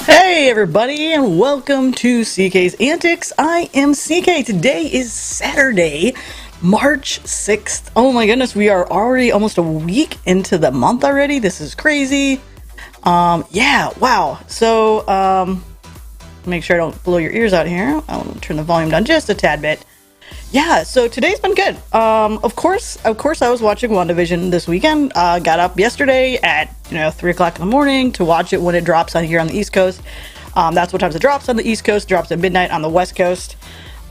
Hey everybody, and welcome to CK's Antics. I am CK. Today is Saturday, March 6th. Oh my goodness, we are already almost a week into the month already. This is crazy. Yeah, wow. So, make sure I don't blow your ears out here. I'll turn the volume down just a tad bit. Yeah, so today's been good. Of course, I was watching WandaVision this weekend. Got up yesterday at 3 o'clock in the morning to watch it when it drops on here on the East Coast. That's what times it drops on the East Coast. Drops at midnight on the West Coast.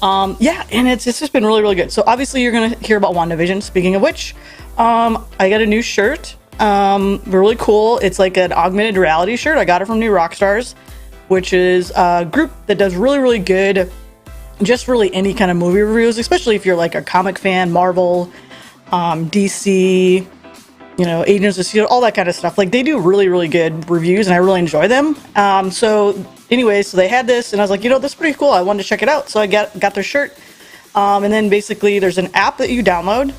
Yeah, and it's just been really, really good. So obviously you're gonna hear about WandaVision. Speaking of which, I got a new shirt. Really cool. It's like an augmented reality shirt. I got it from New Rockstars, which is a group that does really, really good. Just really any kind of movie reviews, especially if you're like a comic fan, Marvel, DC, Agents of S.H.I.E.L.D., all that kind of stuff. Like, they do really, really good reviews, and I really enjoy them. So they had this, and I was like, this is pretty cool. I wanted to check it out, so I got their shirt. And then basically, there's an app that you download,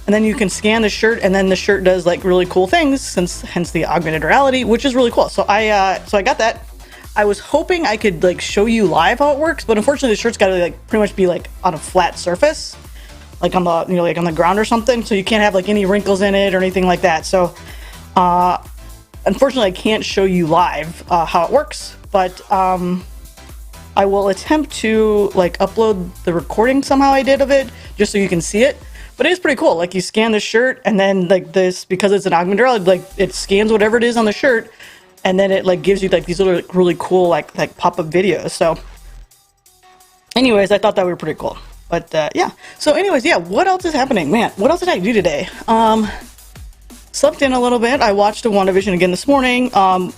and then you can scan the shirt, and then the shirt does like really cool things, hence the augmented reality, which is really cool. So I got that. I was hoping I could like show you live how it works, but unfortunately the shirt's got to like pretty much be like on a flat surface, like on the like on the ground or something, so you can't have like any wrinkles in it or anything like that. So unfortunately I can't show you live how it works, but I will attempt to like upload the recording somehow I did of it just so you can see it. But it is pretty cool. Like, you scan the shirt, and then like this, because it's an augmented reality, like it scans whatever it is on the shirt, and then it like gives you like these little really cool like pop-up videos. So anyways, I thought that were pretty cool. But yeah, so anyways, yeah, what else is happening? Man, what else did I do today? Slept in a little bit. I watched a WandaVision again this morning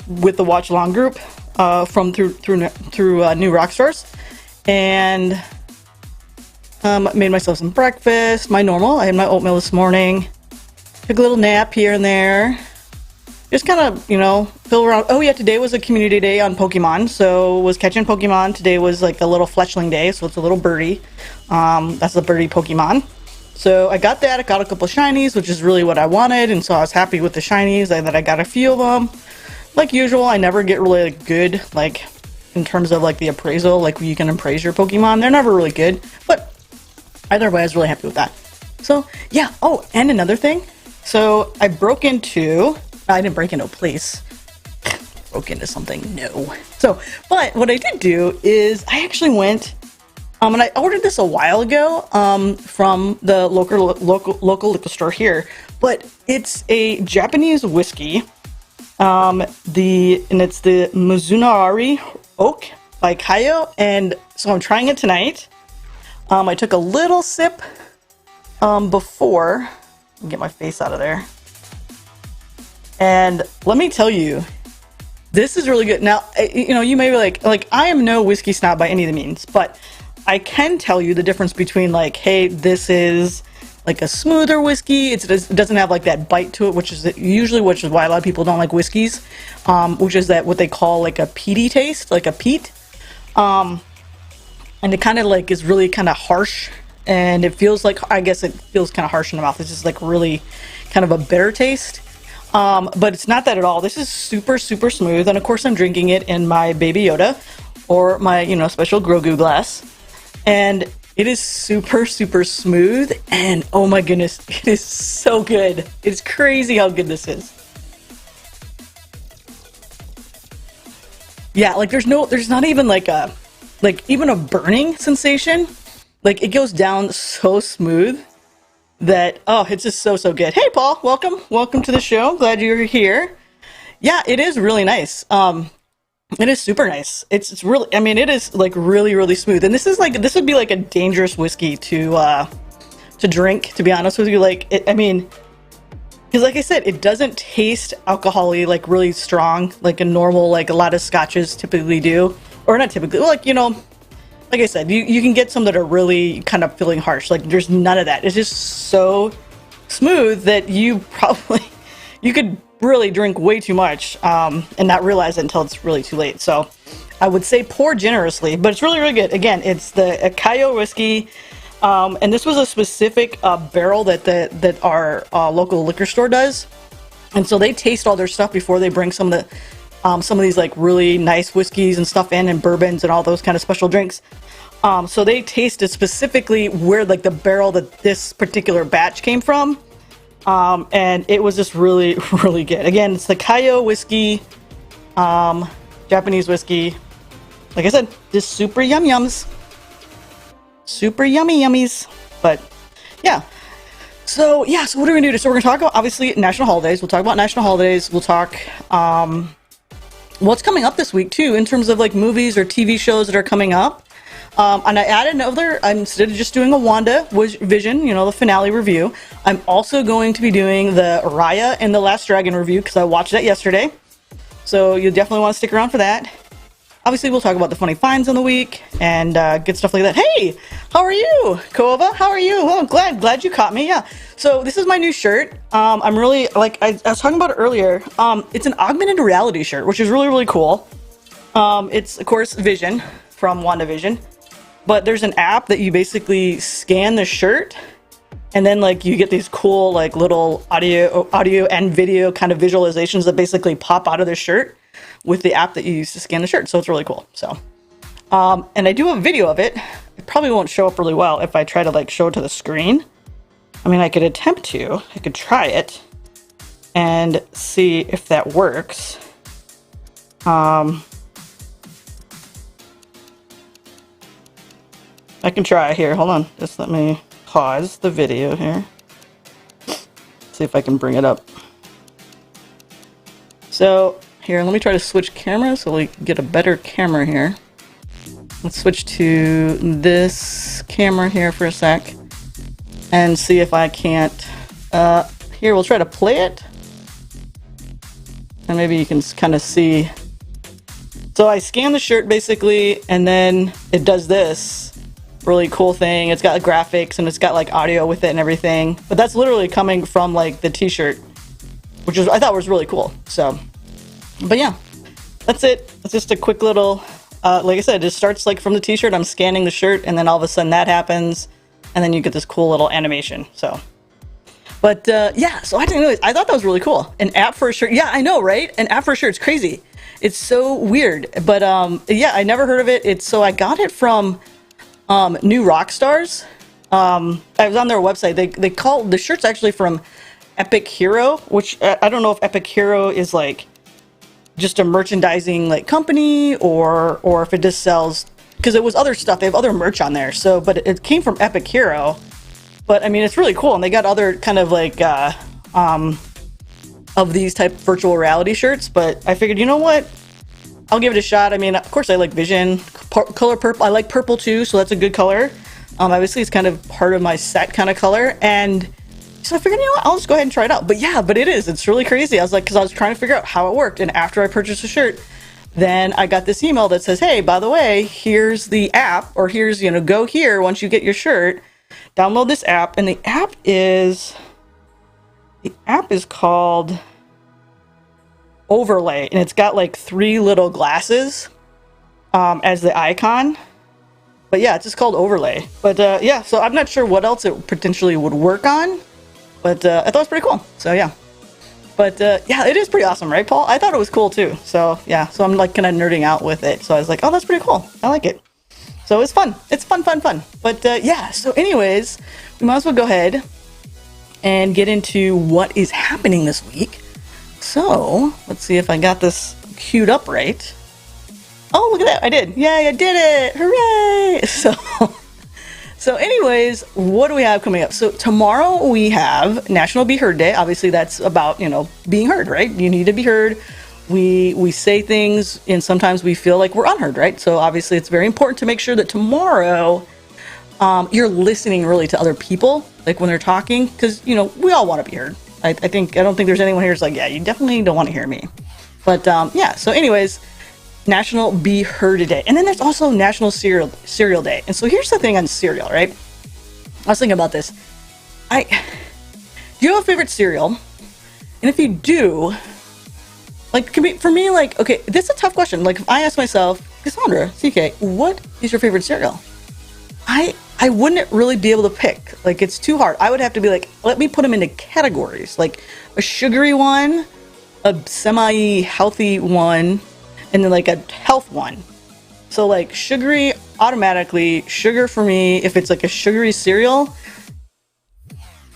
with the watch along group from through New Rockstars, and made myself some breakfast, my normal. I had my oatmeal this morning. Took a little nap here and there. Just kind of, you know, fill around. Oh yeah, today was a community day on Pokemon, so was catching Pokemon. Today was like a little fletchling day, so it's a little birdie. That's the birdie Pokemon. So I got that. I got a couple shinies, which is really what I wanted, and so I was happy with the shinies that I got a few of them. Like usual, I never get really good, like, in terms of like the appraisal, like you can appraise your Pokemon. They're never really good, but either way, I was really happy with that. So yeah. Oh, and another thing. So I broke into. I didn't break into a place. Broke into something. No. So, but what I did do is I actually went. And I ordered this a while ago from the local liquor store here, but it's a Japanese whiskey. And it's the Mizunari Oak by Kayo, and so I'm trying it tonight. I took a little sip before. Get my face out of there. And let me tell you, this is really good. Now, you know, you may be like I am no whiskey snob by any of the means, but I can tell you the difference between like, hey, this is like a smoother whiskey. It doesn't have like that bite to it, which is why a lot of people don't like whiskeys, which is that what they call like a peaty taste, like a peat. And it kind of like is really kind of harsh, and it feels like, I guess it feels kind of harsh in the mouth. It's just like really kind of a bitter taste. But it's not that at all. This is super, super smooth. And of course I'm drinking it in my Baby Yoda or my, you know, special Grogu glass. And it is super, super smooth. And oh my goodness, it is so good. It's crazy how good this is. Yeah, like there's not even like even a burning sensation. Like it goes down so smooth that, oh, it's just so, so good. Hey Paul, welcome to the show. Glad you're here. Yeah, it is really nice. It is super nice. It's really, I mean, it is like really, really smooth. And this would be like a dangerous whiskey to drink, to be honest with you. Like, I mean, because like I said, it doesn't taste alcohol-y, like really strong, like a normal, like a lot of scotches typically do. Or not typically, like, you know, like I said, you can get some that are really kind of feeling harsh. Like there's none of that. It's just so smooth that you could really drink way too much and not realize it until it's really too late. So I would say pour generously, but it's really, really good. Again, it's the Kayo whiskey, and this was a specific barrel that our local liquor store does, and so they taste all their stuff before they bring some of these like really nice whiskeys and stuff in, and bourbons and all those kind of special drinks. So they tasted specifically where like the barrel that this particular batch came from. And it was just really, really good. Again, it's the Kayo whiskey, Japanese whiskey. Like I said, just super yums. Super yummies. But yeah. So what are we gonna do? So we're gonna talk about, obviously, national holidays. We'll talk about national holidays. We'll talk what's coming up this week too, in terms of like movies or TV shows that are coming up. And I added another, instead of just doing a WandaVision, you know, the finale review, I'm also going to be doing the Raya and the Last Dragon review, because I watched that yesterday. So you'll definitely want to stick around for that. Obviously, we'll talk about the funny finds on the week and good stuff like that. Hey, how are you? Koova, how are you? Well, glad you caught me. Yeah. So this is my new shirt. I'm really, like I was talking about it earlier. It's an augmented reality shirt, which is really, really cool. It's, of course, Vision from WandaVision. But there's an app that you basically scan the shirt, and then like you get these cool like little audio and video kind of visualizations that basically pop out of the shirt with the app that you use to scan the shirt. So it's really cool. So, and I do a video of it. It probably won't show up really well if I try to like show it to the screen. I mean, I could attempt to. I could try it and see if that works. I can try here. Hold on. Just let me pause the video here. See if I can bring it up. So here, let me try to switch cameras so we get a better camera here. Let's switch to this camera here for a sec and see if I can't. Here, we'll try to play it. And maybe you can kind of see. So I scan the shirt basically, and then it does this. really cool thing. It's got graphics and it's got like audio with it and everything. But that's literally coming from like the t-shirt, which is I thought was really cool. So, but yeah, that's it. It's just a quick little, like I said, it just starts like from the t-shirt. I'm scanning the shirt and then all of a sudden that happens. And then you get this cool little animation. So, but yeah, so I thought that was really cool. An app for a shirt. Yeah, I know, right? An app for a shirt. It's crazy. It's so weird. But yeah, I never heard of it. So I got it from New Rockstars. I was on their website. They call the shirt's actually from Epic Hero, which I don't know if Epic Hero is like just a merchandising like company or if it just sells, because it was other stuff. They have other merch on there. So, but it came from Epic Hero. But I mean, it's really cool, and they got other kind of like of these type of virtual reality shirts. But I figured, you know what? I'll give it a shot. I mean, of course, I like Vision, color purple. I like purple too, so that's a good color. Obviously, it's kind of part of my set kind of color, and so I figured, you know what? I'll just go ahead and try it out. But yeah, but it's really crazy. I was like, because I was trying to figure out how it worked, and after I purchased the shirt, then I got this email that says, hey, by the way, here's the app, or here's, you know, go here once you get your shirt. Download this app, and the app is called Overlay, and it's got like 3 little glasses as the icon. But yeah, it's just called Overlay. But yeah, so I'm not sure what else it potentially would work on, but I thought it was pretty cool. So yeah, but yeah, it is pretty awesome, right, Paul? I thought it was cool too. So yeah, so I'm like kind of nerding out with it. So I was like, oh, that's pretty cool. I like it. So it's fun. It's fun. But yeah, so anyways, we might as well go ahead and get into what is happening this week. So let's see if I got this queued up right. Oh, look at that. I did. Yay, I did it. Hooray. So anyways, what do we have coming up? So tomorrow we have National Be Heard Day. Obviously that's about, you know, being heard, right? You need to be heard. We say things and sometimes we feel like we're unheard, right? So obviously it's very important to make sure that tomorrow you're listening really to other people, like when they're talking, because, you know, we all want to be heard. I don't think there's anyone here who's like, yeah, you definitely don't want to hear me. But yeah, so anyways, National Be Heard Day. And then there's also National Cereal Day. And so here's the thing on cereal, right? I was thinking about this. Do you have a favorite cereal? And if you do, like, for me, like, okay, this is a tough question. Like, if I ask myself, Cassandra, CK, what is your favorite cereal? I wouldn't really be able to pick. Like, it's too hard. I would have to be like, let me put them into categories. Like, a sugary one, a semi-healthy one, and then like a health one. So like sugary, automatically, sugar for me, if it's like a sugary cereal,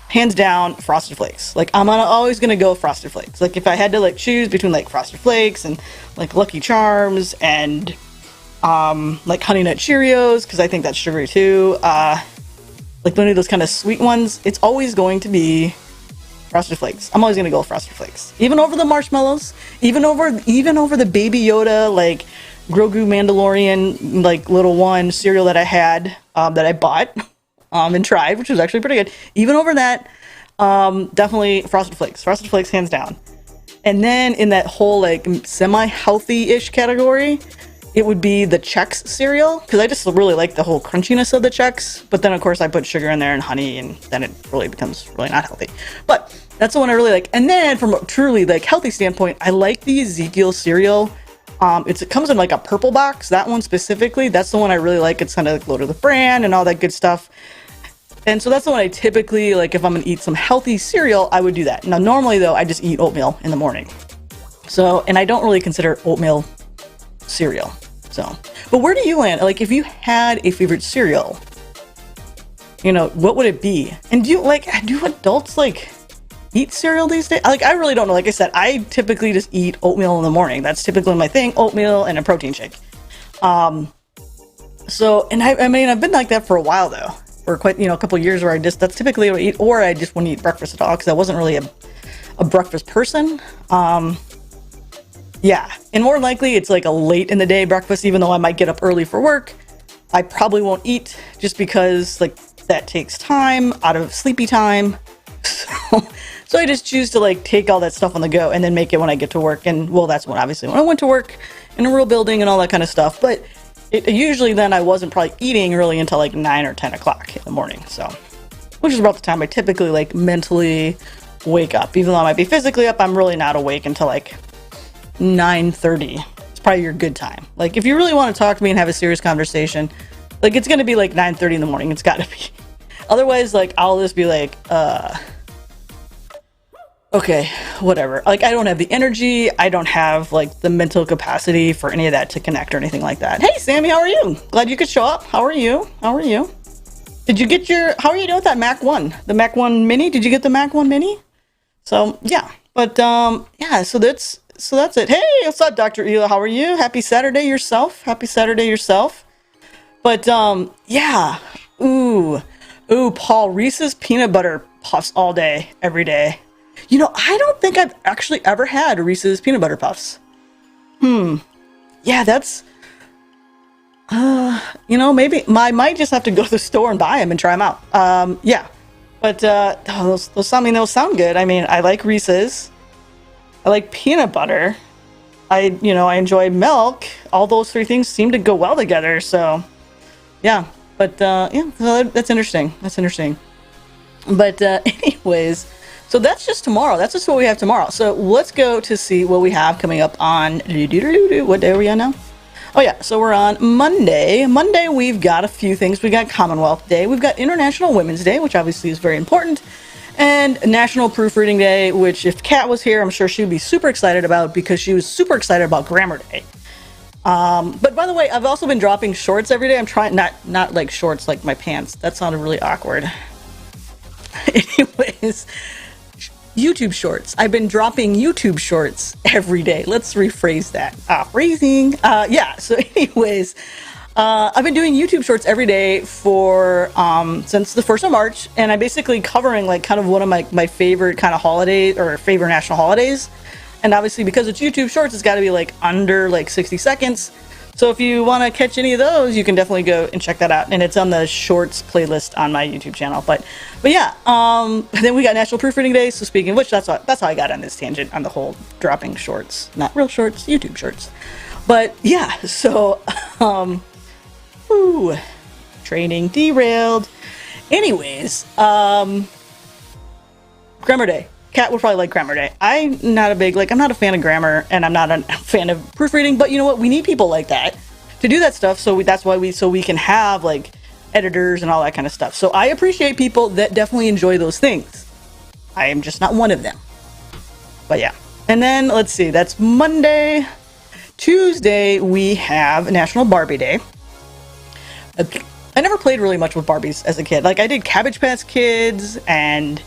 hands down, Frosted Flakes. Like I'm always gonna go Frosted Flakes. Like if I had to like choose between like Frosted Flakes and like Lucky Charms and like Honey Nut Cheerios, because I think that's sugary too. Like one of those kind of sweet ones, it's always going to be Frosted Flakes. I'm always gonna go with Frosted Flakes, even over the marshmallows, even over the Baby Yoda, like Grogu Mandalorian, like little one cereal that I had, that I bought, and tried, which was actually pretty good. Even over that, definitely Frosted Flakes, hands down. And then in that whole like semi-healthy-ish category, it would be the Chex cereal, because I just really like the whole crunchiness of the Chex. But then, of course, I put sugar in there and honey, and then it really becomes really not healthy. But that's the one I really like. And then, from a truly like healthy standpoint, I like the Ezekiel cereal. It comes in like a purple box. That one specifically, that's the one I really like. It's kind of like loaded with the brand and all that good stuff. And so that's the one I typically like. If I'm gonna eat some healthy cereal, I would do that. Now, normally though, I just eat oatmeal in the morning. So, and I don't really consider oatmeal cereal. So, but where do you land? Like, if you had a favorite cereal, you know, what would it be? And do adults like eat cereal these days? Like, I really don't know. Like I said, I typically just eat oatmeal in the morning. That's typically my thing, oatmeal and a protein shake. So, and I mean, I've been like that for a while though, for quite, a couple of years where that's typically what I eat, or I just wouldn't eat breakfast at all because I wasn't really a breakfast person. Yeah, and more likely it's like a late in the day breakfast, even though I might get up early for work. I probably won't eat just because like that takes time out of sleepy time. So I just choose to like take all that stuff on the go and then make it when I get to work. And well, that's when obviously when I went to work in a real building and all that kind of stuff. But usually then I wasn't probably eating really until like 9 or 10 o'clock in the morning. So, which is about the time I typically like mentally wake up. Even though I might be physically up, I'm really not awake until like 9:30. It's probably your good time. Like if you really want to talk to me and have a serious conversation, like it's gonna be like 9:30 in the morning. It's gotta be. Otherwise, like I'll just be like, okay, whatever. Like I don't have the energy. I don't have like the mental capacity for any of that to connect or anything like that. Hey, Sammy, how are you? Glad you could show up. How are you? How are you? Did you get your? How are you doing with that Mac 1? The Mac 1 Mini? Did you get the Mac 1 Mini? So yeah, but yeah. So that's it. Hey, what's up, Dr. Ela? How are you? Happy Saturday yourself. Happy Saturday yourself. But yeah. Ooh, Paul, Reese's peanut butter puffs all day, every day. You know, I don't think I've actually ever had Reese's peanut butter puffs. Yeah, that's, you know, maybe I might just have to go to the store and buy them and try them out. Yeah, but those sound good. I mean, I like Reese's. I like peanut butter. I enjoy milk. All those three things seem to go well together. So, yeah. But yeah, so that's interesting. That's interesting. But anyways. So that's just tomorrow. That's just what we have tomorrow. So let's go to see what we have coming up on... What day are we on now? Oh yeah, so we're on Monday. Monday we've got a few things. We got Commonwealth Day. We've got International Women's Day, which obviously is very important. And National Proofreading Day, which if Kat was here, I'm sure she'd be super excited about because she was super excited about Grammar Day. But by the way, I've also been dropping shorts every day. I'm trying... Not like shorts like my pants. That sounded really awkward. Anyways... YouTube shorts. I've been dropping YouTube shorts every day. Let's rephrase that. Phrasing. Yeah. So anyways, I've been doing YouTube shorts every day for, since the 1st of March. And I'm basically covering like kind of one of my favorite kind of holidays or favorite national holidays. And obviously because it's YouTube shorts, it's got to be like under like 60 seconds. So if you want to catch any of those, you can definitely go and check that out. And it's on the shorts playlist on my YouTube channel. But yeah, then we got National Proofreading Day. So speaking of which, that's how I got on this tangent on the whole dropping shorts, not real shorts, YouTube shorts. But yeah, so, training derailed. Anyways, Grammar Day. Kat would probably like Grammar Day. I'm not a fan of grammar, and I'm not a fan of proofreading, but you know what? We need people like that to do that stuff, so that's why we can have, like, editors and all that kind of stuff. So I appreciate people that definitely enjoy those things. I am just not one of them. But yeah. And then, let's see, that's Monday. Tuesday, we have National Barbie Day. I never played really much with Barbies as a kid. Like, I did Cabbage Patch Kids and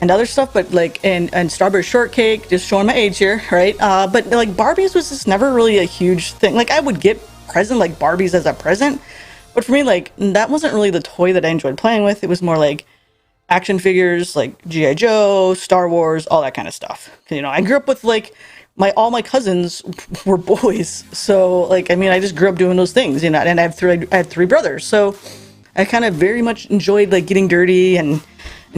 other stuff, but like and Strawberry Shortcake, just showing my age here, right? But like Barbies was just never really a huge thing. Like I would get like Barbies as a present, but for me, like that wasn't really the toy that I enjoyed playing with. It was more like action figures, like G.I. Joe, Star Wars, all that kind of stuff. You know, I grew up with like all my cousins were boys, so like I mean, I just grew up doing those things, you know. And I had three brothers, so I kind of very much enjoyed like getting dirty and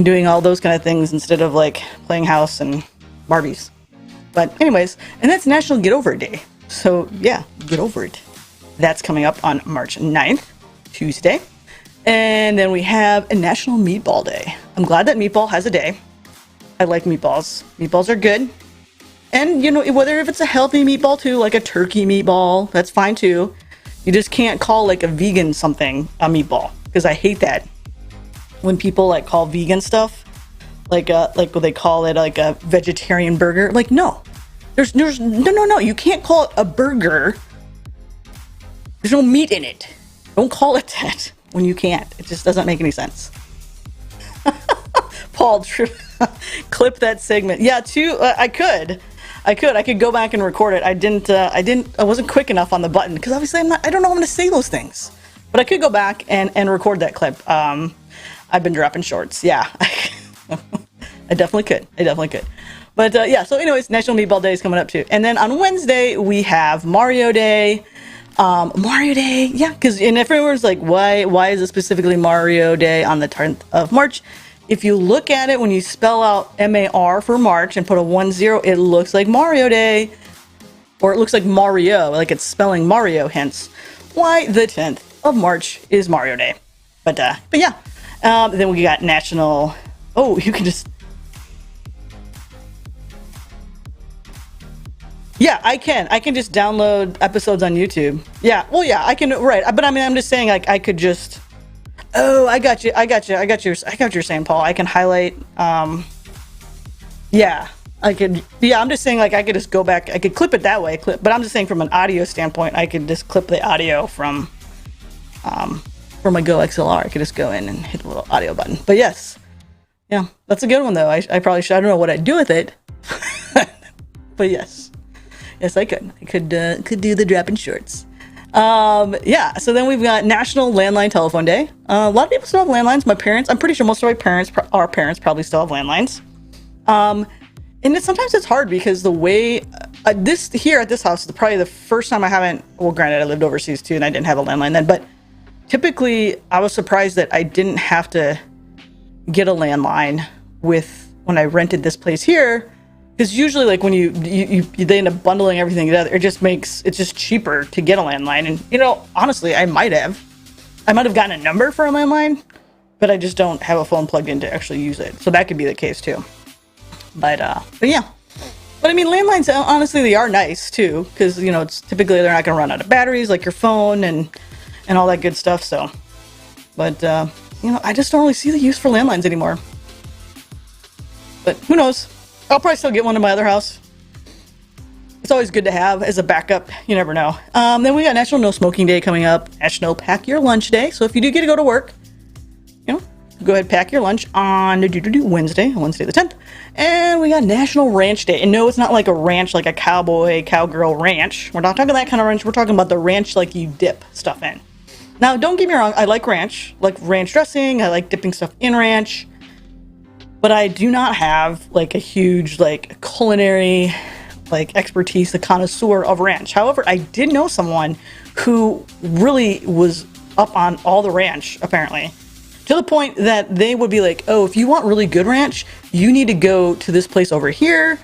doing all those kind of things instead of like playing house and Barbies. But anyways, and that's National Get Over It Day. So yeah, get over it. That's coming up on March 9th, Tuesday. And then we have a National Meatball Day. I'm glad that Meatball has a day. I like meatballs. Meatballs are good. And you know, whether if it's a healthy meatball too, like a turkey meatball, that's fine too. You just can't call like a vegan something a meatball, because I hate that. When people like call vegan stuff like what they call it like a vegetarian burger, like no, there's no, you can't call it a burger. There's no meat in it. Don't call it that when you can't. It just doesn't make any sense. Paul, clip that segment. Yeah, I could go back and record it. I wasn't quick enough on the button because obviously I don't know how I'm gonna say those things, but I could go back and record that clip. I've been dropping shorts. Yeah, I definitely could. But yeah, so anyways, National Meatball Day is coming up too. And then on Wednesday, we have Mario Day. Mario Day, yeah, because and if everyone's like, why is it specifically Mario Day on the 10th of March? If you look at it, when you spell out M-A-R for March and put a 10, it looks like Mario Day. Or it looks like Mario, like it's spelling Mario, hence. why the 10th of March is Mario Day. But yeah. Then we got National... Oh, you can just... Yeah, I can. I can just download episodes on YouTube. Yeah, well, yeah, I can, right. But I mean, I'm just saying, like, I could just... Oh, I got you. I got what you're saying, Paul. I can highlight, yeah, I could, yeah, I'm just saying, like, I could just go back, I could clip it that way, but I'm just saying from an audio standpoint, I could just clip the audio from my Go XLR. I could just go in and hit the little audio button. But yes, yeah, that's a good one, though. I probably should, I don't know what I'd do with it, but yes, I could do the dropping shorts. Yeah, so then we've got National Landline Telephone Day. A lot of people still have landlines. My parents, I'm pretty sure most of our parents probably still have landlines. And sometimes it's hard because the way, this here at this house is probably the first time I haven't, well, granted, I lived overseas too and I didn't have a landline then, but typically I was surprised that I didn't have to get a landline when I rented this place here. Because usually, like, when they end up bundling everything together, it's just cheaper to get a landline. And, you know, honestly, I might have gotten a number for a landline, but I just don't have a phone plugged in to actually use it. So that could be the case too. But yeah. But I mean, landlines, honestly, they are nice too, because, you know, it's typically they're not going to run out of batteries like your phone and all that good stuff. So, but you know, I just don't really see the use for landlines anymore. But who knows? I'll probably still get one in my other house. It's always good to have as a backup. You never know. Then we got National No Smoking Day coming up. National Pack Your Lunch Day. So if you do get to go to work, you know, go ahead and pack your lunch on Wednesday the 10th. And we got National Ranch Day. And no, it's not like a ranch, like a cowgirl ranch. We're not talking that kind of ranch. We're talking about the ranch like you dip stuff in. Now, don't get me wrong. I like ranch dressing. I like dipping stuff in ranch. But I do not have, like, a huge, like, culinary, like, expertise, a connoisseur of ranch. However, I did know someone who really was up on all the ranch, apparently. To the point that they would be like, oh, if you want really good ranch, you need to go to this place over here.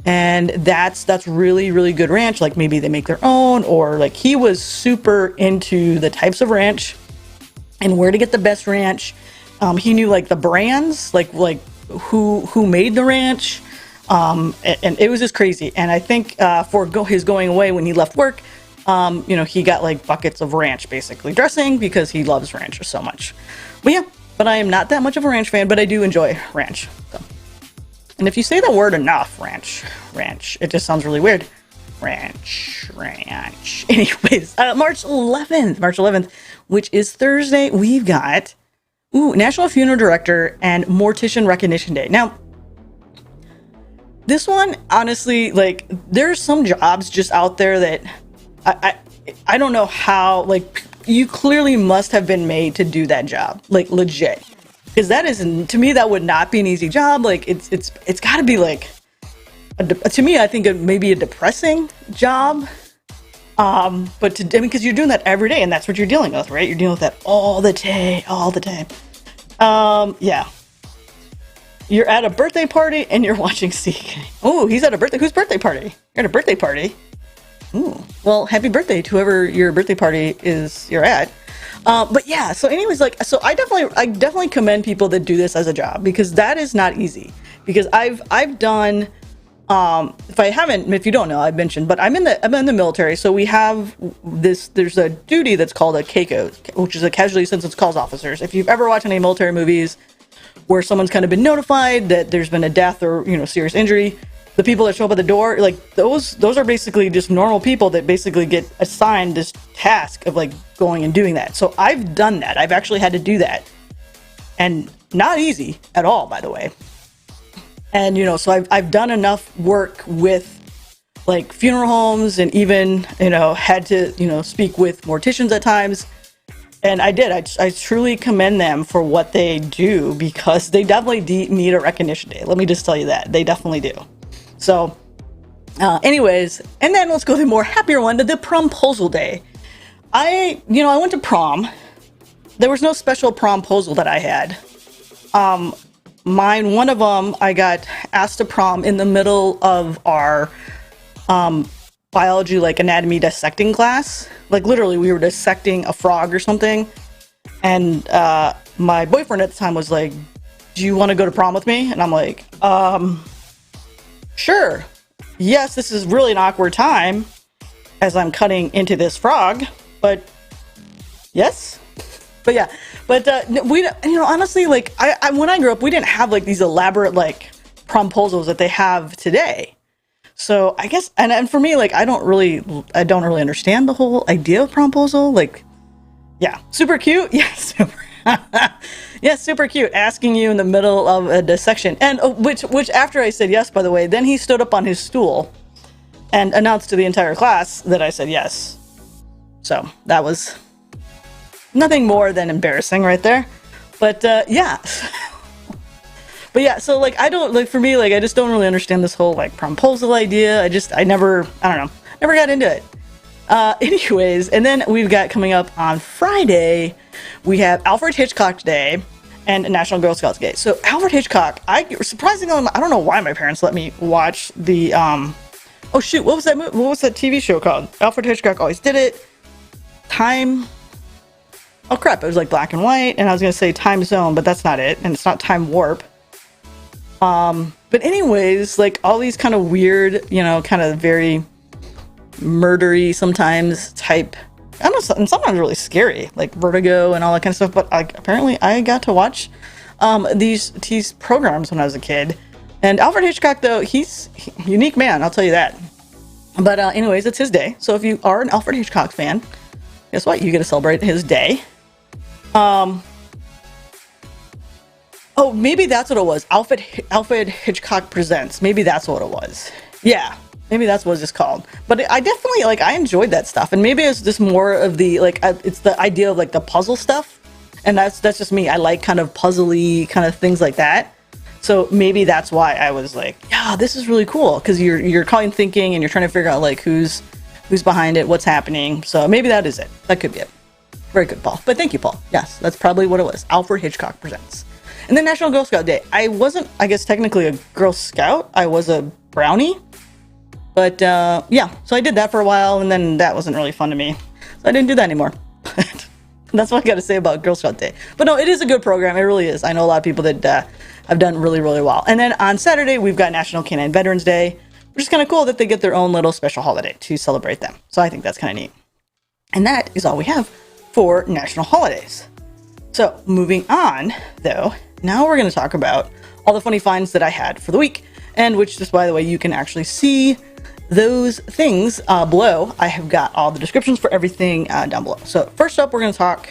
And that's really, really good ranch. Like, maybe they make their own, or, like, he was super into the types of ranch and where to get the best ranch. He knew, like, the brands, like who made the ranch, and it was just crazy. And I think for his going away when he left work, you know, he got like buckets of ranch, basically dressing, because he loves ranch so much. But yeah, but I am not that much of a ranch fan, but I do enjoy ranch. So. And if you say the word enough, ranch, it just sounds really weird. Ranch. Anyways, March 11th, which is Thursday, we've got National Funeral Director and Mortician Recognition Day. Now, this one, honestly, like, there's some jobs just out there that I don't know how, like, you clearly must have been made to do that job, like, legit. Because that is, to me, that would not be an easy job. Like, it's got to be, like, to me, I think it may be a depressing job. But I mean, because you're doing that every day, and that's what you're dealing with, right? You're dealing with that all the time. Yeah. You're at a birthday party and you're watching CK. Oh, he's at a birthday. Whose birthday party? You're at a birthday party. Ooh. Well, happy birthday to whoever your birthday party is you're at. But yeah, so anyways, like, so I definitely commend people that do this as a job, because that is not easy. Because I've done, if you don't know, I've mentioned, but I'm in the military, so we have there's a duty that's called a CACO, which is a Casualty Assistance Calls Officers. If you've ever watched any military movies where someone's kind of been notified that there's been a death or, you know, serious injury, the people that show up at the door, like, those are basically just normal people that basically get assigned this task of, like, going and doing that. So I've done that. I've actually had to do that. And not easy at all, by the way. And, you know, so I've done enough work with, like, funeral homes, and even, you know, had to, you know, speak with morticians at times. And I did. I truly commend them for what they do, because they definitely need a recognition day. Let me just tell you that. They definitely do. So, anyways, and then let's go to the more happier one, the Promposal Day. I went to prom. There was no special promposal that I had. One of them, I got asked to prom in the middle of our biology, like anatomy dissecting class. Like literally we were dissecting a frog or something. And my boyfriend at the time was like, do you want to go to prom with me? And I'm like, sure. Yes, this is really an awkward time as I'm cutting into this frog, but yes. But yeah, but we, you know, honestly, like I when I grew up, we didn't have like these elaborate like promposals that they have today. So I guess, and for me, like I don't really understand the whole idea of promposal. Like, yeah, super cute. Yeah, super. Yeah, super cute. Asking you in the middle of a dissection, and which after I said yes, by the way, then he stood up on his stool and announced to the entire class that I said yes. So that was nothing more than embarrassing right there. But yeah. But yeah, so like I don't, like for me, like I just don't really understand this whole like promposal idea. I don't know, never got into it. Anyways, and then we've got coming up on Friday, we have Alfred Hitchcock Day and National Girl Scouts Day. So Alfred Hitchcock, surprisingly, I don't know why my parents let me watch the oh shoot, what was that movie? What was that TV show called? Alfred Hitchcock Always Did It. Oh crap, it was like black and white, and I was gonna say Time Zone, but that's not it, and it's not Time Warp. But anyways, like all these kind of weird, you know, kind of very murdery sometimes type, I don't know, and sometimes really scary, like Vertigo and all that kind of stuff. But like apparently I got to watch these programs when I was a kid. And Alfred Hitchcock, though, he's a unique man, I'll tell you that. But anyways, it's his day. So if you are an Alfred Hitchcock fan, guess what? You get to celebrate his day. Oh, maybe that's what it was. Alfred Hitchcock Presents. Maybe that's what it was. Yeah, maybe that's what it's called. But I definitely, like, I enjoyed that stuff. And maybe it's just more of the, like, it's the idea of, like, the puzzle stuff. And that's just me. I like kind of puzzly kind of things like that. So maybe that's why I was like, yeah, this is really cool. Because you're calling thinking and you're trying to figure out, like, who's behind it, what's happening. So maybe that is it. That could be it. Very good, Paul. But thank you, Paul. Yes, that's probably what it was. Alfred Hitchcock Presents. And then National Girl Scout Day. I wasn't, I guess, technically a Girl Scout. I was a brownie. But, yeah. So I did that for a while, and then that wasn't really fun to me. So I didn't do that anymore. That's what I got to say about Girl Scout Day. But no, it is a good program. It really is. I know a lot of people that have done really, really well. And then on Saturday, we've got National Canine Veterans Day, which is kind of cool that they get their own little special holiday to celebrate them. So I think that's kind of neat. And that is all we have for national holidays. So moving on, though, now we're going to talk about all the funny finds that I had for the week, and which, just by the way, you can actually see those things below. I have got all the descriptions for everything down below. So first up, we're going to talk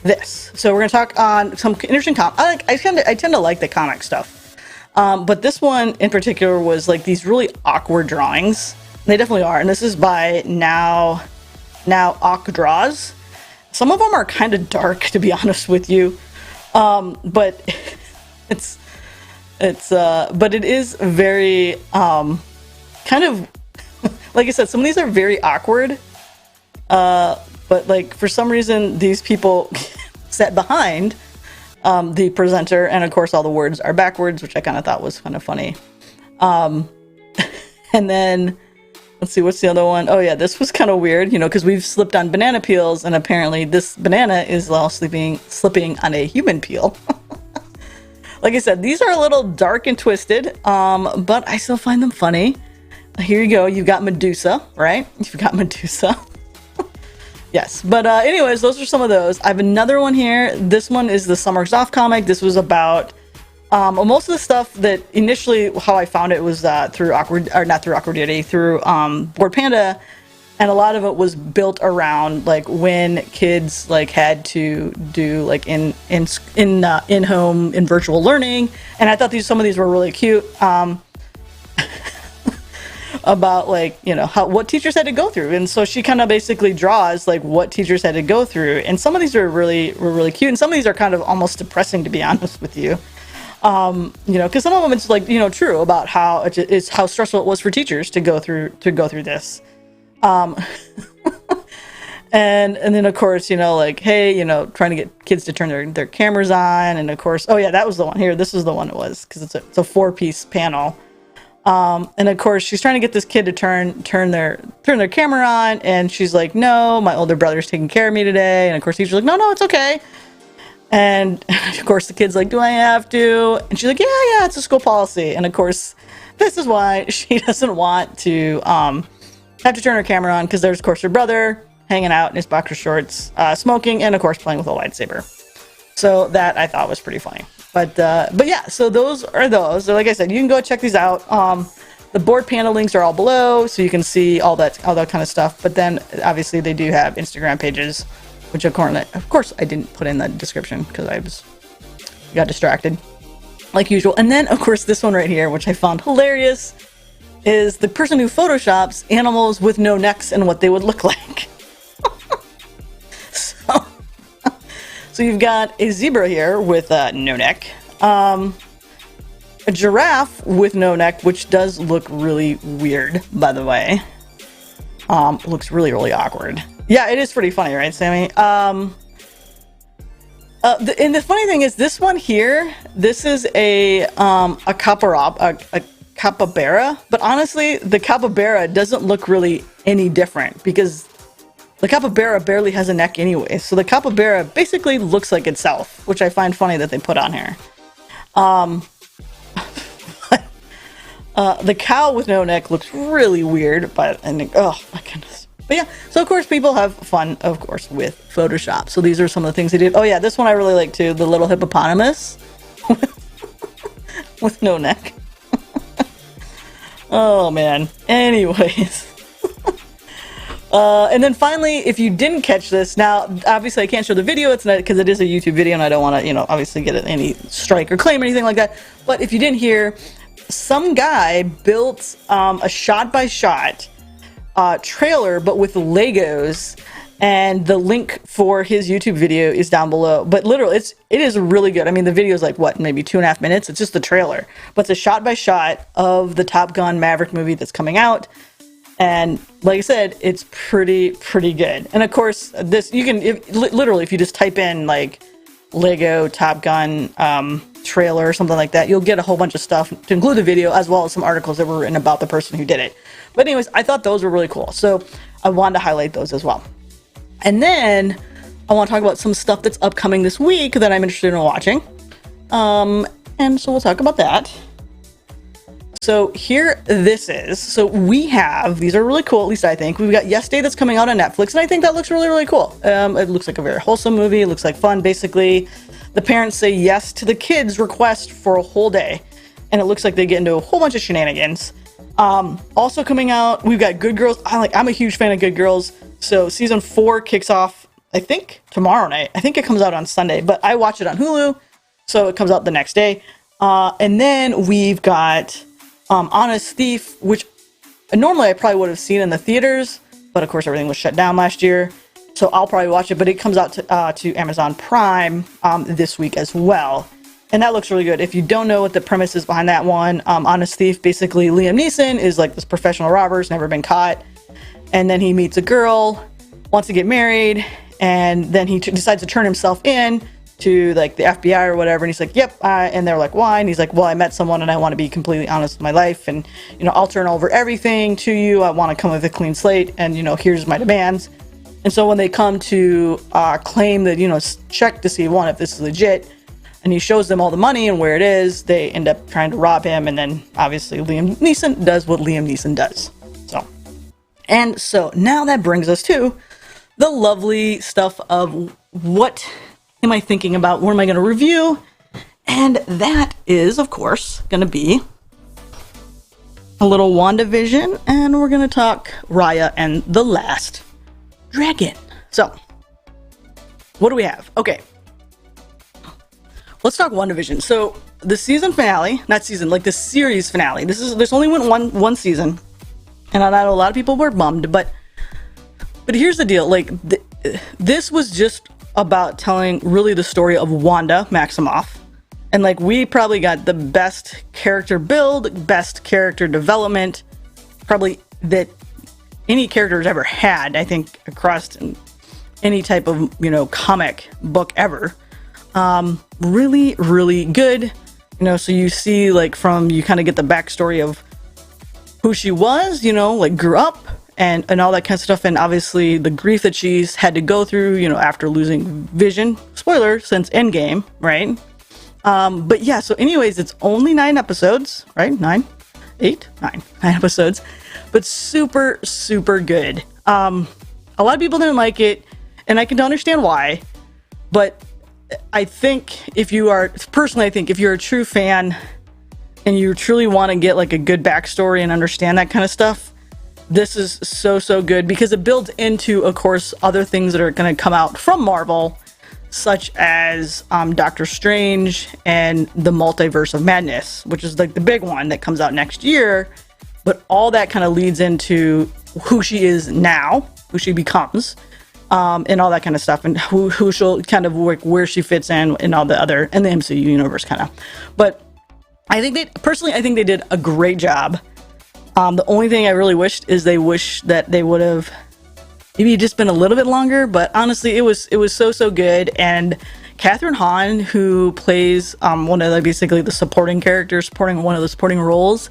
this. So we're going to talk on some interesting I tend to like the comic stuff, but this one in particular was like these really awkward drawings. They definitely are, and this is by Now Awk Draws. Some of them are kind of dark, to be honest with you, but but it is very kind of like I said, some of these are very awkward, but like for some reason these people sat behind the presenter, and of course all the words are backwards, which I kind of thought was kind of funny. And then let's see, what's the other one? Oh yeah, this was kind of weird, you know, because we've slipped on banana peels, and apparently this banana is all slipping on a human peel. Like I said, these are a little dark and twisted, but I still find them funny. Here you go. You've got Medusa, right? You've got Medusa. Yes. But anyways, those are some of those. I have another one here. This one is the Summers Off comic. This was about most of the stuff that initially how I found it was through Board Panda. And a lot of it was built around like when kids like had to do like in home in virtual learning, and I thought some of these were really cute. About like, you know, what teachers had to go through, and so she kind of basically draws like what teachers had to go through, and some of these were really cute, and some of these are kind of almost depressing, to be honest with you. You know, because some of them it's like, you know, true about how it's how stressful it was for teachers to go through this. And then of course, you know, like, hey, you know, trying to get kids to turn their cameras on, and of course, oh yeah, that was the one here. This is the one it was, because it's a 4-piece panel. And of course, she's trying to get this kid to turn their camera on, and she's like, "No, my older brother's taking care of me today." And of course, he's like, "No, it's okay." And of course, the kid's like, "Do I have to?" And she's like, "Yeah, it's a school policy." And of course, this is why she doesn't want to have to turn her camera on, because there's of course her brother hanging out in his boxer shorts, smoking, and of course playing with a lightsaber. So that I thought was pretty funny. But yeah, so those are those. So like I said, you can go check these out. The board panel links are all below, so you can see all that kind of stuff. But then obviously they do have Instagram pages, which of course I didn't put in the description because I got distracted like usual. And then of course this one right here, which I found hilarious, is the person who photoshops animals with no necks and what they would look like. So you've got a zebra here with no neck, a giraffe with no neck, which does look really weird, by the way. Looks really, really awkward. Yeah, it is pretty funny, right, Sammy? And the funny thing is, this one here, this is a capybara, but honestly, the capybara doesn't look really any different because the capybara barely has a neck anyway, so the capybara basically looks like itself, which I find funny that they put on here. The cow with no neck looks really weird, oh my goodness. But yeah, so of course people have fun, of course, with Photoshop. So these are some of the things they did. Oh yeah, this one I really like too, the little hippopotamus with no neck. Oh man. Anyways. And then finally, if you didn't catch this, now obviously I can't show the video, it's not because it is a YouTube video and I don't want to, obviously get any strike or claim or anything like that. But if you didn't hear, some guy built a shot-by-shot trailer, but with Legos, and the link for his YouTube video is down below. But literally, it is really good. I mean, the video is like what, maybe 2.5 minutes? It's just the trailer, but it's a shot-by-shot of the Top Gun Maverick movie that's coming out. And like I said, it's pretty good. And of course, this, you can, literally, if you just type in like Lego Top Gun trailer or something like that, you'll get a whole bunch of stuff to include the video, as well as some articles that were written about the person who did it. But anyways, I thought those were really cool, so I wanted to highlight those as well. And then I want to talk about some stuff that's upcoming this week that I'm interested in watching. And so we'll talk about that. So here this is. So we have, these are really cool, at least I think. We've got Yes Day that's coming out on Netflix, and I think that looks really cool. It looks like a very wholesome movie. It looks like fun. Basically, the parents say yes to the kids' request for a whole day, and it looks like they get into a whole bunch of shenanigans. Also coming out, we've got Good Girls. I'm a huge fan of Good Girls. So season 4 kicks off, I think, tomorrow night. I think it comes out on Sunday, but I watch it on Hulu, so it comes out the next day. And then we've got Honest Thief, which normally I probably would have seen in the theaters, but of course everything was shut down last year, so I'll probably watch it. But it comes out to Amazon Prime this week as well, and that looks really good. If you don't know what the premise is behind that one, Honest Thief, basically Liam Neeson is like this professional robber who's never been caught, and then he meets a girl, wants to get married, and then he decides to turn himself in to like the FBI or whatever, and he's like, yep, and they're like, why? And he's like, well, I met someone and I want to be completely honest with my life, and I'll turn over everything to you. I want to come with a clean slate, and here's my demands. And so when they come to claim that, check to see if this is legit, and he shows them all the money and where it is, they end up trying to rob him, and then obviously Liam Neeson does what Liam Neeson does. So now that brings us to the lovely stuff of what am I thinking about? What am I going to review? And that is, of course, going to be a little WandaVision, and we're going to talk Raya and the Last Dragon. So, what do we have? Okay. Let's talk WandaVision. So, the season finale, not season, like the series finale. There's only one season, and I know a lot of people were bummed, but here's the deal. Like, this was just about telling really the story of Wanda Maximoff, and like we probably got the best character build, best character development probably that any character has ever had, I think, across any type of comic book ever. Really good, so you see, like, you kind of get the backstory of who she was, you know, like grew up and all that kind of stuff, and obviously the grief that she's had to go through, you know, after losing Vision. Spoiler, since Endgame, right? But yeah, so anyways, it's only 9 episodes, right? 9 episodes, but super, super good. A lot of people didn't like it, and I can understand why, but I think if you are, personally, I think if you're a true fan and you truly want to get like a good backstory and understand that kind of stuff, this is so, so good, because it builds into, of course, other things that are going to come out from Marvel, such as Doctor Strange and the Multiverse of Madness, which is like the big one that comes out next year. But all that kind of leads into who she is now, who she becomes, and all that kind of stuff, and who she'll kind of work, where she fits in, and all the other, and the MCU universe kind of. But I think I think they did a great job. The only thing I really wished is they would have maybe just been a little bit longer, but honestly, it was so good. And Catherine Hahn, who plays one of basically the supporting characters, supporting one of the supporting roles,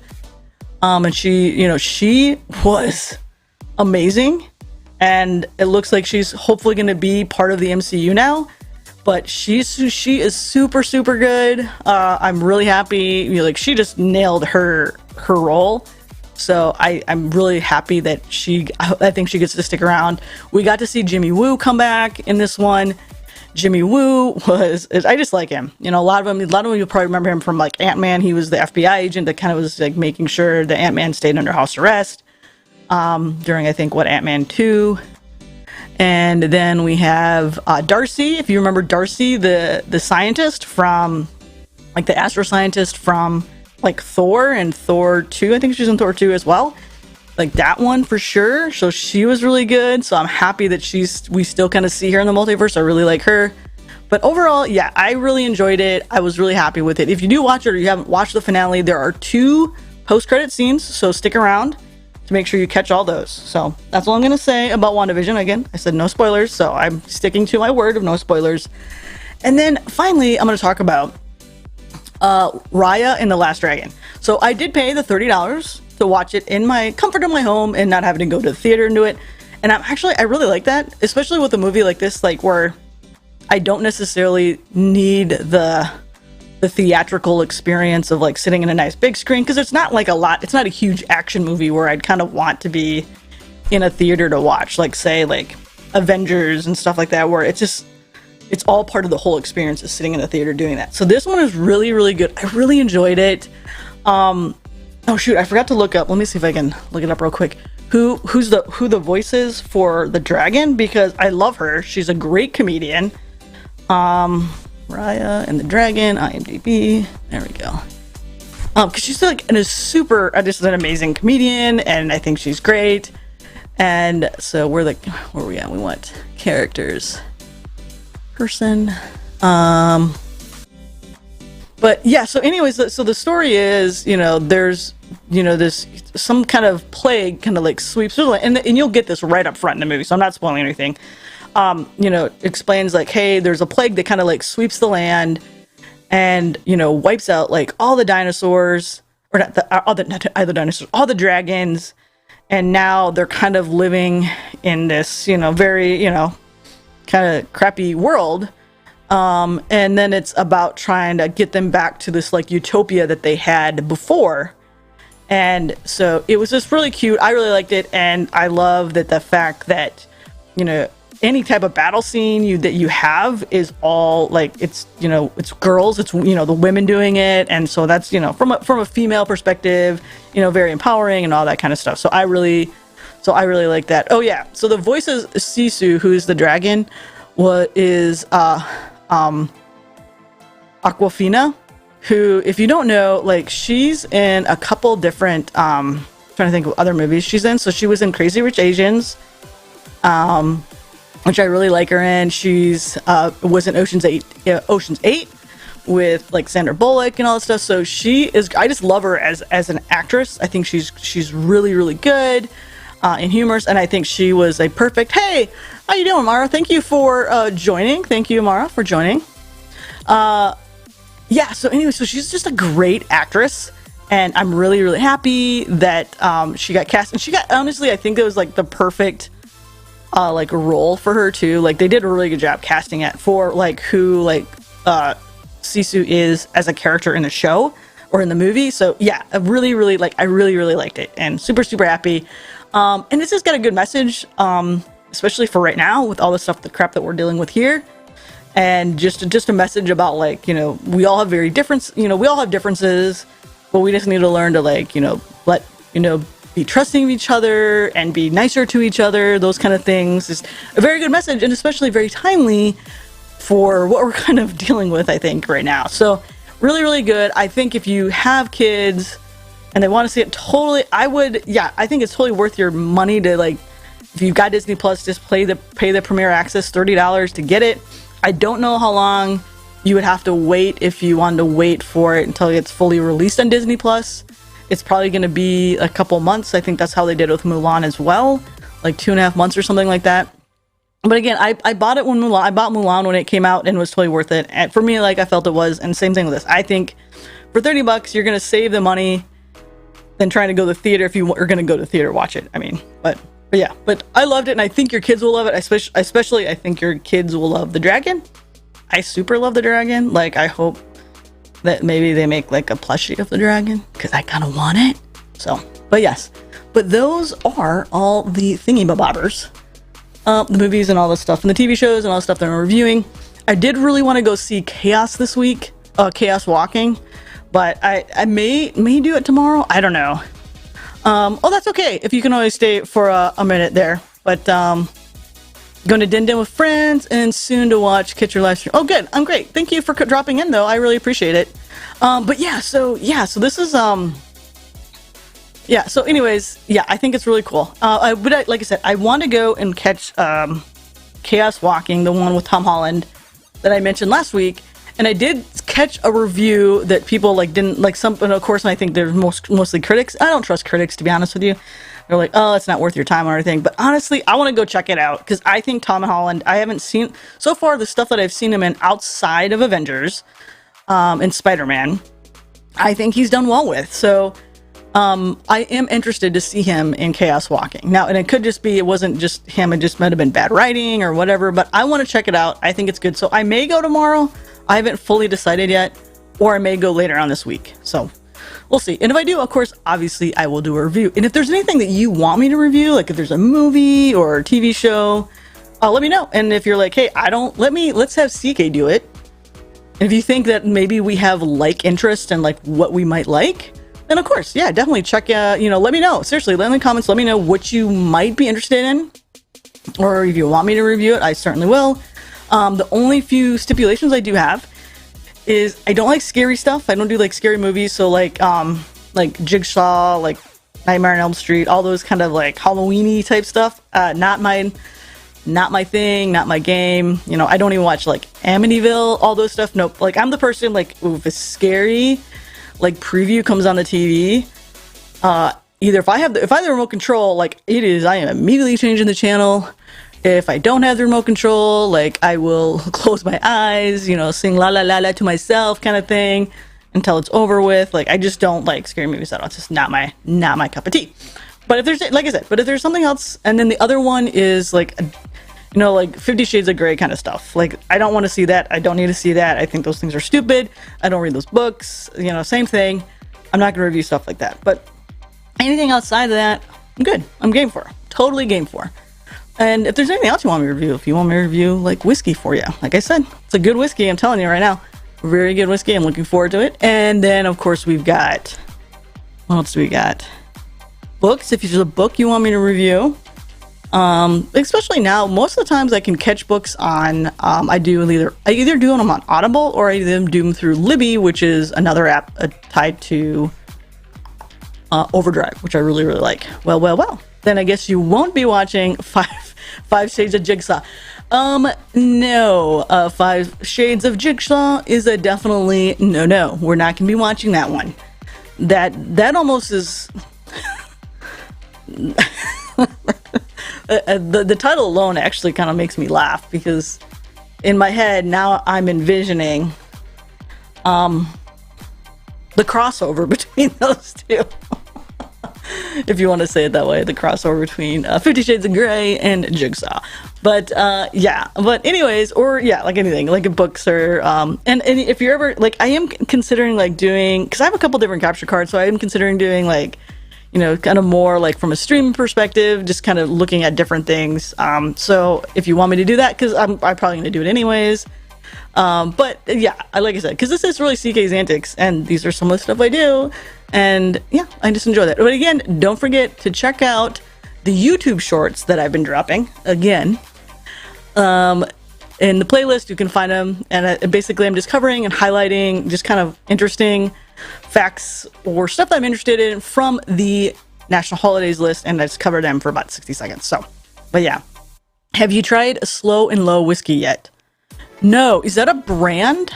and she was amazing, and it looks like she's hopefully going to be part of the MCU now. But she is super, super good. I'm really happy. You know, like, she just nailed her role. So I'm really happy that I think she gets to stick around. We got to see Jimmy Woo come back in this one. Jimmy Woo I just like him. You know, a lot of them you'll probably remember him from like Ant-Man. He was the FBI agent that kind of was like making sure that Ant-Man stayed under house arrest during, I think, Ant-Man 2. And then we have Darcy. If you remember Darcy, the scientist from, like, the astro scientist from, like, Thor and Thor 2. I think she's in Thor 2 as well. Like, that one for sure. So she was really good. So I'm happy that we still kind of see her in the multiverse. I really like her. But overall, yeah, I really enjoyed it. I was really happy with it. If you do watch it or you haven't watched the finale, there are 2 post-credit scenes. So stick around to make sure you catch all those. So that's all I'm going to say about WandaVision. Again, I said no spoilers, so I'm sticking to my word of no spoilers. And then finally, I'm going to talk about Raya and the Last Dragon. So I did pay the $30 to watch it in my comfort of my home and not having to go to the theater and do it. And I really like that, especially with a movie like this, like, where I don't necessarily need the theatrical experience of like sitting in a nice big screen, because it's not like it's not a huge action movie where I'd kind of want to be in a theater to watch, like, say, like Avengers and stuff like that, where it's all part of the whole experience is sitting in a theater doing that. So this one is really, really good. I really enjoyed it. Oh shoot, I forgot to look up. Let me see if I can look it up real quick. Who the voice is for the dragon, because I love her. She's a great comedian. Raya and the Dragon, IMDb. There we go. Because she's like just an amazing comedian, and I think she's great. And so where are we at? We want characters, person. But yeah. So anyways, so the story is, there's, this some kind of plague kind of like sweeps through, and you'll get this right up front in the movie. So I'm not spoiling anything. Explains like, hey, there's a plague that kind of like sweeps the land and, wipes out like all the dinosaurs, or all the dragons. And now they're kind of living in this, very, kind of crappy world. And then it's about trying to get them back to this like utopia that they had before. And so it was just really cute. I really liked it. And I love that the fact that, any type of battle scene that you have is all like, it's girls, it's the women doing it, and so that's from a female perspective, very empowering and all that kind of stuff. So I really like that. Oh yeah, so the voice of Sisu, who's the dragon, is Awkwafina, who, if you don't know, like, she's in a couple different trying to think of other movies she's in. So she was in Crazy Rich Asians, which I really like her in. She's was in Ocean's 8 with like Sandra Bullock and all that stuff. So I just love her as an actress. I think she's really, really good and humorous, and I think she was a perfect. Hey, how you doing, Mara? Thank you for joining. Thank you, Mara, for joining. Yeah. So anyway, so she's just a great actress, and I'm really, really happy that she got cast. And she got, honestly, I think it was like the perfect like role for her too. Like they did a really good job casting it for like who like Sisu is as a character in the show or in the movie. So yeah, I really liked it, and super happy. And it's just got a good message, especially for right now with all the stuff, the crap that we're dealing with here. And just a message about like, you know, we all have very different, you know, we all have differences, but we just need to learn to like, you know, let, you know, be trusting of each other and be nicer to each other. Those kind of things is a very good message, and especially very timely for what we're kind of dealing with, I think, right now. So really good. I think if you have kids and they want to see it, totally, I think it's totally worth your money to like, if you've got Disney Plus, just pay the Premier Access $30 to get it. I don't know how long you would have to wait if you wanted to wait for it until it's fully released on Disney Plus. It's probably going to be a couple months. I think that's how they did it with Mulan as well, like 2.5 months or something like that. But again, I bought it when I bought Mulan when it came out, and it was totally worth it. And for me, like I felt it was, and same thing with this. I think for $30, you're going to save the money than trying to go to the theater if you are going to go to the theater watch it. I mean, but yeah, but I loved it, and I think your kids will love it. Especially, I think your kids will love the dragon. I super love the dragon. Like, I hope that maybe they make like a plushie of the dragon, because I kind of want it. So, but yes, but those are all the thingy-bobbers. The movies and all the stuff, and the TV shows and all the stuff that I'm reviewing. I did really want to go see Chaos this week, Chaos Walking, but I may do it tomorrow. I don't know. Oh, that's okay. If you can always stay for a minute there. But going to Din Din with friends, and soon to watch Catch Your Live Stream. Oh, good. I'm great. Thank you for dropping in, though. I really appreciate it. But yeah, so this is yeah, so anyways, yeah, I think it's really cool. But like I said, I want to go and catch Chaos Walking, the one with Tom Holland that I mentioned last week. And I did catch a review that people like didn't like, some, and of course I think they're mostly critics. I don't trust critics, to be honest with you. They're like, oh, it's not worth your time or anything. But honestly, I want to go check it out, because I think Tom Holland, I haven't seen so far the stuff that I've seen him in outside of Avengers and Spider-Man, I think he's done well with. So I am interested to see him in Chaos Walking. Now, and it could just be, it wasn't just him, it just might have been bad writing or whatever, but I want to check it out. I think it's good. So I may go tomorrow. I haven't fully decided yet, or I may go later on this week. So we'll see. And if I do, of course, obviously I will do a review. And if there's anything that you want me to review, like if there's a movie or a TV show, let me know. And if you're like, hey, let's have CK do it. And if you think that maybe we have like interest and like what we might like, then of course, yeah, definitely check, let me know. Seriously, let me in the comments, let me know what you might be interested in. Or if you want me to review it, I certainly will. The only few stipulations I do have is I don't like scary stuff. I don't do like scary movies. So like Jigsaw, like Nightmare on Elm Street, all those kind of like Halloween-y type stuff. Not my thing, not my game. You know, I don't even watch like Amityville, all those stuff. Nope. Like I'm the person like, ooh, if it's scary, like preview comes on the TV, either if I have the remote control, like it is, I am immediately changing the channel. If I don't have the remote control, like I will close my eyes, sing la la la la to myself kind of thing until it's over with. Like I just don't like scary movies at all. It's just not my cup of tea. But if there's, like I said, if there's something else, and then the other one is like, like 50 Shades of Grey kind of stuff. Like, I don't want to see that. I don't need to see that. I think those things are stupid. I don't read those books. Same thing. I'm not going to review stuff like that. But anything outside of that, I'm good. I'm game for. Totally game for. And if there's anything else you want me to review, if you want me to review, like, whiskey for you. Like I said, it's a good whiskey. I'm telling you right now. Very good whiskey. I'm looking forward to it. And then, of course, we've got... What else do we got? Books. If there's a book you want me to review... especially now, most of the times I can catch books on, I either do them on Audible, or I do them through Libby, which is another app tied to Overdrive, which I really, really like. Well. Then I guess you won't be watching Five Shades of Jigsaw. No. 5 Shades of Jigsaw is a definitely no. We're not gonna be watching that one. That almost is... The title alone actually kind of makes me laugh, because in my head now I'm envisioning The crossover between those two. If you want to say it that way, the crossover between 50 Shades of Grey and Jigsaw. But yeah, but anyways, or yeah, like anything, like books or and if you're ever like, I am considering like doing, because I have a couple different capture cards, so I am considering doing like, you know, kind of more like from a streaming perspective, just kind of looking at different things. So if you want me to do that, because I'm probably gonna do it anyways. But yeah, like I said, because this is really CK's Antics, and these are some of the stuff I do, and yeah, I just enjoy that. But again, don't forget to check out the YouTube shorts that I've been dropping again. In the playlist, you can find them, and basically I'm just covering and highlighting just kind of interesting facts or stuff that I'm interested in from the national holidays list, and I just cover them for about 60 seconds. So, but yeah, have you tried a Slow and Low whiskey yet? No. Is that a brand?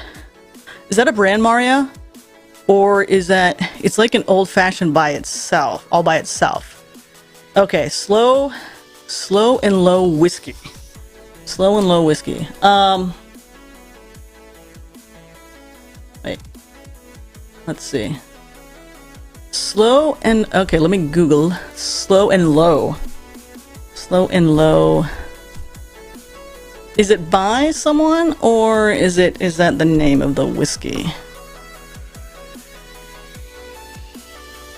Is that a brand, Maria? Or is that, it's like an old fashioned by itself, all by itself. Okay, slow and low whiskey. Slow and low whiskey. Wait. Let's see. Slow and, okay, let me Google slow and low. Slow and low. Is it by someone, or is that the name of the whiskey?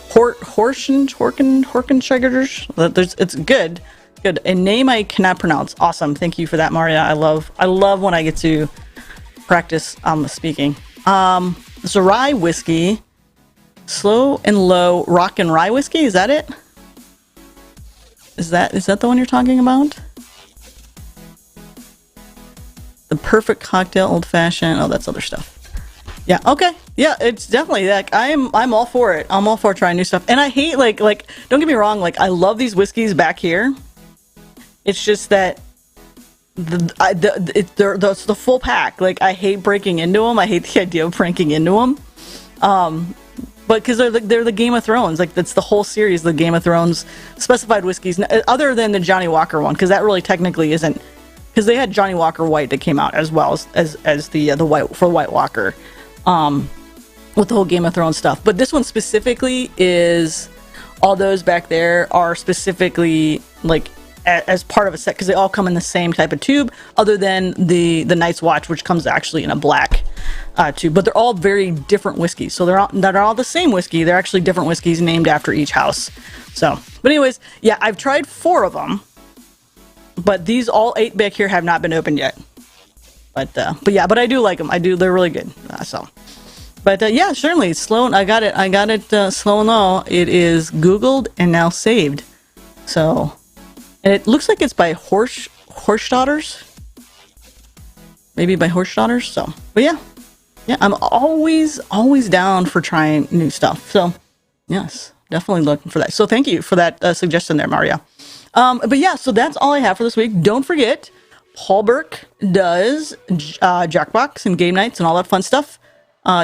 Horkenschegers. It's good. Good. A name I cannot pronounce. Awesome. Thank you for that, Maria. I love when I get to practice speaking. It's a rye whiskey. Slow and low rock and rye whiskey. Is that it? Is that the one you're talking about? The perfect cocktail, old fashioned. Oh, that's other stuff. Yeah. Okay. Yeah. It's definitely like I'm all for it. I'm all for trying new stuff. And I hate like don't get me wrong. Like I love these whiskeys back here. It's just that it's the full pack. Like I hate breaking into them. I hate the idea of breaking into them. But because they're the Game of Thrones. Like that's the whole series, the Game of Thrones specified whiskeys, other than the Johnny Walker one, because that really technically isn't. Because they had Johnny Walker White that came out as well as the White for White Walker, with the whole Game of Thrones stuff. But this one specifically is, all those back there are specifically like as part of a set, because they all come in the same type of tube, other than the Night's Watch, which comes actually in a black tube. But they're all very different whiskeys, so they're all the same whiskey. They're actually different whiskeys named after each house. So, but anyways, yeah, I've tried 4 of them. But these all 8 back here have not been opened yet. But yeah, but I do like them. They're really good. But yeah, certainly slow. I got it. Slow and low. It is Googled and now saved. So, and it looks like it's by Horstdaughters. Maybe by Horstdaughters. So, but yeah, I'm always down for trying new stuff. So, yes, definitely looking for that. So thank you for that suggestion there, Maria. But yeah, so that's all I have for this week. Don't forget, Paul Burke does Jackbox and game nights and all that fun stuff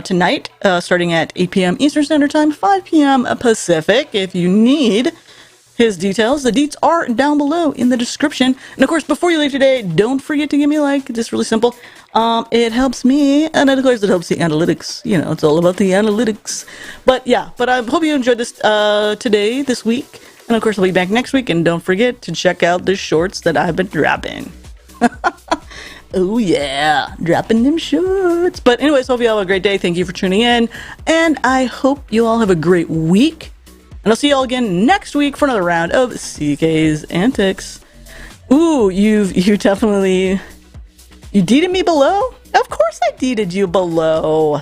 tonight, starting at 8 p.m. Eastern Standard Time, 5 p.m. Pacific. If you need his details, the deets are down below in the description. And of course, before you leave today, don't forget to give me a like. Just really simple. It helps me, and of course, it helps the analytics. You know, it's all about the analytics. But yeah, I hope you enjoyed this this week. And of course, I'll be back next week. And don't forget to check out the shorts that I've been dropping. Oh, yeah. Dropping them shorts. But anyways, hope you all have a great day. Thank you for tuning in. And I hope you all have a great week. And I'll see you all again next week for another round of CK's Antics. Ooh, you definitely... You deeded me below? Of course I deeded you below.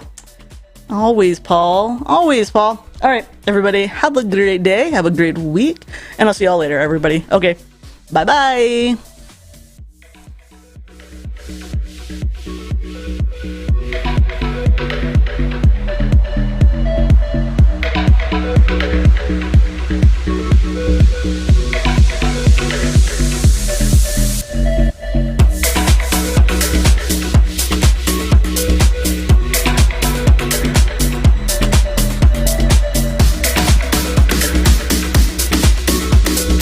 Always, Paul. Always, Paul. All right, everybody, have a great day. Have a great week. And I'll see y'all later, everybody. Okay, bye-bye.